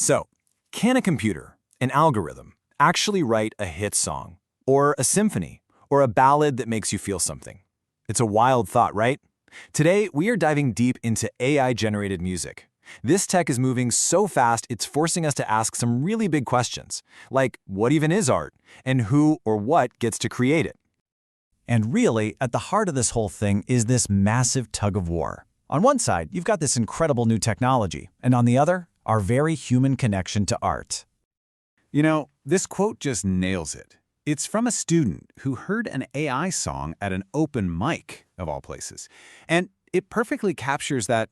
So, can a computer, an algorithm, actually write a hit song, or a symphony, or a ballad that makes you feel something? It's a wild thought, right? Today, we are diving deep into AI-generated music. This tech is moving so fast, it's forcing us to ask some really big questions, like what even is art, and who or what gets to create it? And really, at the heart of this whole thing is this massive tug of war. On one side, you've got this incredible new technology, and on the other, our very human connection to art. You know, this quote just nails it. It's from a student who heard an AI song at an open mic, of all places. And it perfectly captures that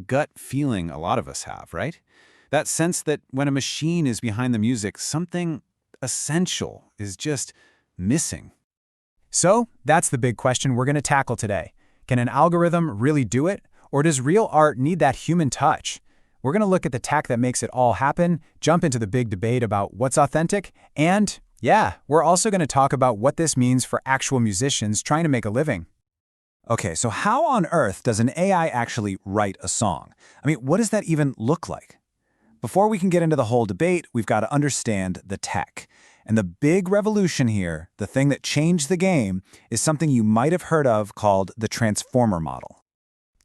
gut feeling a lot of us have, right? That sense that when a machine is behind the music, something essential is just missing. So, that's the big question we're going to tackle today. Can an algorithm really do it, or does real art need that human touch? We're going to look at the tech that makes it all happen, jump into the big debate about what's authentic, and, yeah, we're also going to talk about what this means for actual musicians trying to make a living. Okay, so how on earth does an AI actually write a song? I mean, what does that even look like? Before we can get into the whole debate, we've got to understand the tech. And the big revolution here, the thing that changed the game, is something you might have heard of called the transformer model.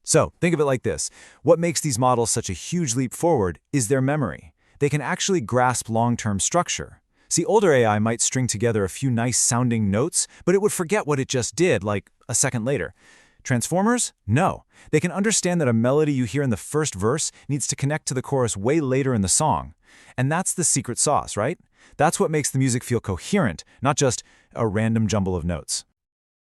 So, think of it like this. What makes these models such a huge leap forward is their memory. They can actually grasp long-term structure. See, older AI might string together a few nice-sounding notes, but it would forget what it just did, like a second later. Transformers? No. They can understand that a melody you hear in the first verse needs to connect to the chorus way later in the song. And that's the secret sauce, right? That's what makes the music feel coherent, not just a random jumble of notes.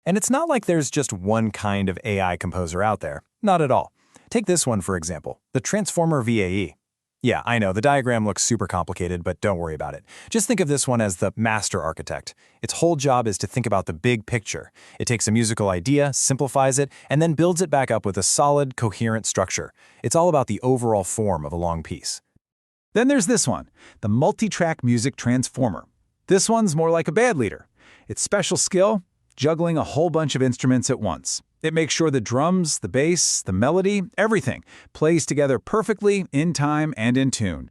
And it's not like there's just one kind of AI composer out there. Not at all. Take this one, for example, the Transformer VAE. Yeah, I know, the diagram looks super complicated, but don't worry about it. Just think of this one as the master architect. Its whole job is to think about the big picture. It takes a musical idea, simplifies it, and then builds it back up with a solid, coherent structure. It's all about the overall form of a long piece. Then there's this one, the multi-track music transformer. This one's more like a band leader. Its special skill? Juggling a whole bunch of instruments at once. It makes sure the drums, the bass, the melody, everything plays together perfectly, in time and in tune.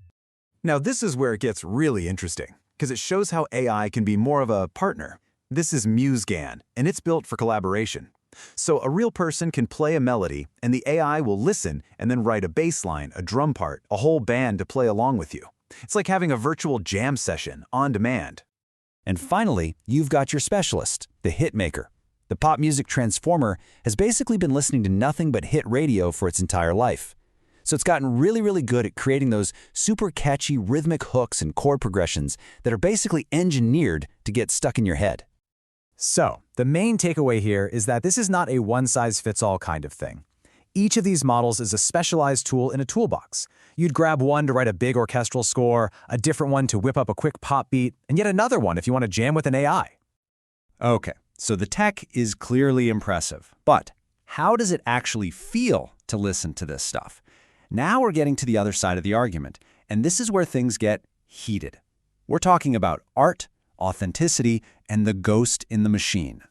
Now this is where it gets really interesting, because it shows how AI can be more of a partner. This is MuseGAN, and it's built for collaboration. So a real person can play a melody, and the AI will listen and then write a bass line, a drum part, a whole band to play along with you. It's like having a virtual jam session on demand. And finally, you've got your specialist, the hit maker. The pop music transformer has basically been listening to nothing but hit radio for its entire life. So it's gotten really good at creating those super catchy rhythmic hooks and chord progressions that are basically engineered to get stuck in your head. So, the main takeaway here is that this is not a one-size-fits-all kind of thing. Each of these models is a specialized tool in a toolbox. You'd grab one to write a big orchestral score, a different one to whip up a quick pop beat, and yet another one if you want to jam with an AI. Okay, so the tech is clearly impressive, but how does it actually feel to listen to this stuff? Now we're getting to the other side of the argument, and this is where things get heated. We're talking about art, authenticity, and the ghost in the machine.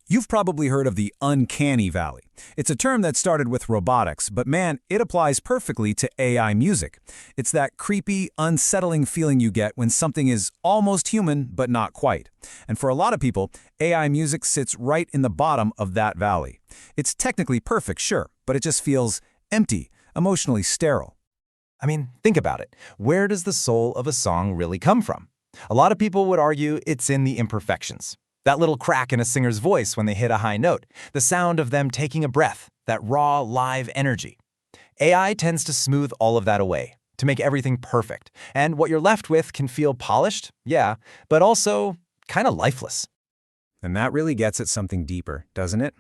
You've probably heard of the uncanny valley. It's a term that started with robotics, but man, it applies perfectly to AI music. It's that creepy, unsettling feeling you get when something is almost human, but not quite. And for a lot of people, AI music sits right in the bottom of that valley. It's technically perfect, sure, but it just feels empty, emotionally sterile. I mean, think about it. Where does the soul of a song really come from? A lot of people would argue it's in the imperfections. That little crack in a singer's voice when they hit a high note, the sound of them taking a breath, that raw, live energy. AI tends to smooth all of that away, to make everything perfect. And what you're left with can feel polished, yeah, but also kind of lifeless. And that really gets at something deeper, doesn't it?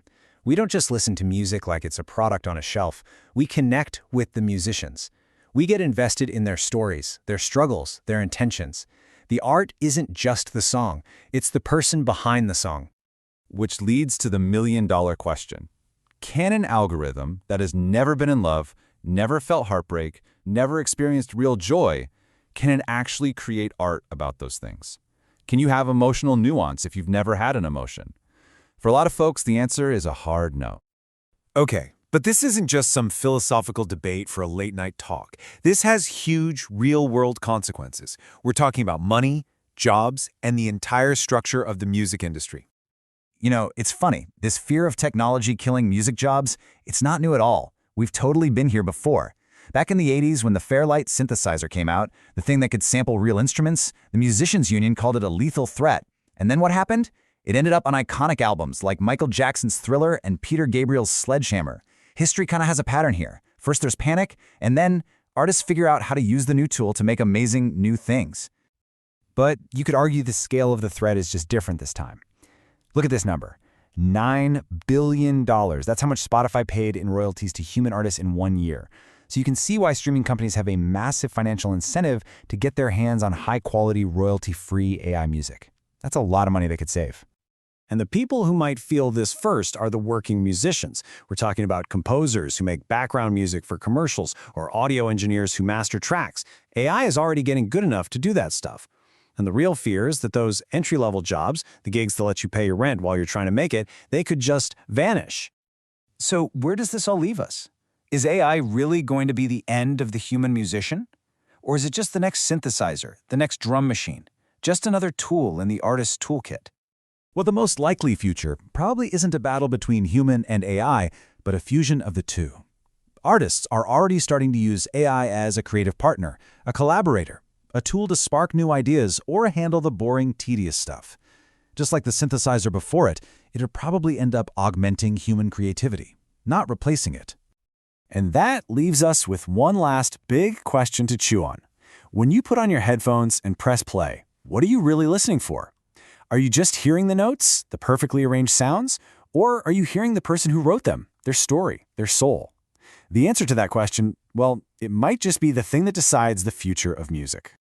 We don't just listen to music like it's a product on a shelf. We connect with the musicians. We get invested in their stories, their struggles, their intentions. The art isn't just the song, it's the person behind the song. Which leads to the million-dollar question. Can an algorithm that has never been in love, never felt heartbreak, never experienced real joy, can it actually create art about those things? Can you have emotional nuance if you've never had an emotion? For a lot of folks, the answer is a hard no. Okay, But this isn't just some philosophical debate for a late-night talk. This has huge, real-world consequences. We're talking about money, jobs, and the entire structure of the music industry. You know, it's funny. This fear of technology killing music jobs, it's not new at all. We've totally been here before. Back in the 80s, when the Fairlight synthesizer came out, the thing that could sample real instruments, the Musicians Union called it a lethal threat. And then what happened? It ended up on iconic albums like Michael Jackson's Thriller and Peter Gabriel's Sledgehammer. History kind of has a pattern here. First there's panic, and then artists figure out how to use the new tool to make amazing new things. But you could argue the scale of the threat is just different this time. Look at this number. $9 billion. That's how much Spotify paid in royalties to human artists in 1 year. So you can see why streaming companies have a massive financial incentive to get their hands on high-quality, royalty-free AI music. That's a lot of money they could save. And the people who might feel this first are the working musicians. We're talking about composers who make background music for commercials or audio engineers who master tracks. AI is already getting good enough to do that stuff. And the real fear is that those entry-level jobs, the gigs that let you pay your rent while you're trying to make it, they could just vanish. So where does this all leave us? Is AI really going to be the end of the human musician? Or is it just the next synthesizer, the next drum machine, just another tool in the artist's toolkit? Well, the most likely future probably isn't a battle between human and AI, but a fusion of the two. Artists are already starting to use AI as a creative partner, a collaborator, a tool to spark new ideas or handle the boring, tedious stuff. Just like the synthesizer before it, it'll probably end up augmenting human creativity, not replacing it. And that leaves us with one last big question to chew on. When you put on your headphones and press play, what are you really listening for? Are you just hearing the notes, the perfectly arranged sounds? Or are you hearing the person who wrote them, their story, their soul? The answer to that question, well, it might just be the thing that decides the future of music.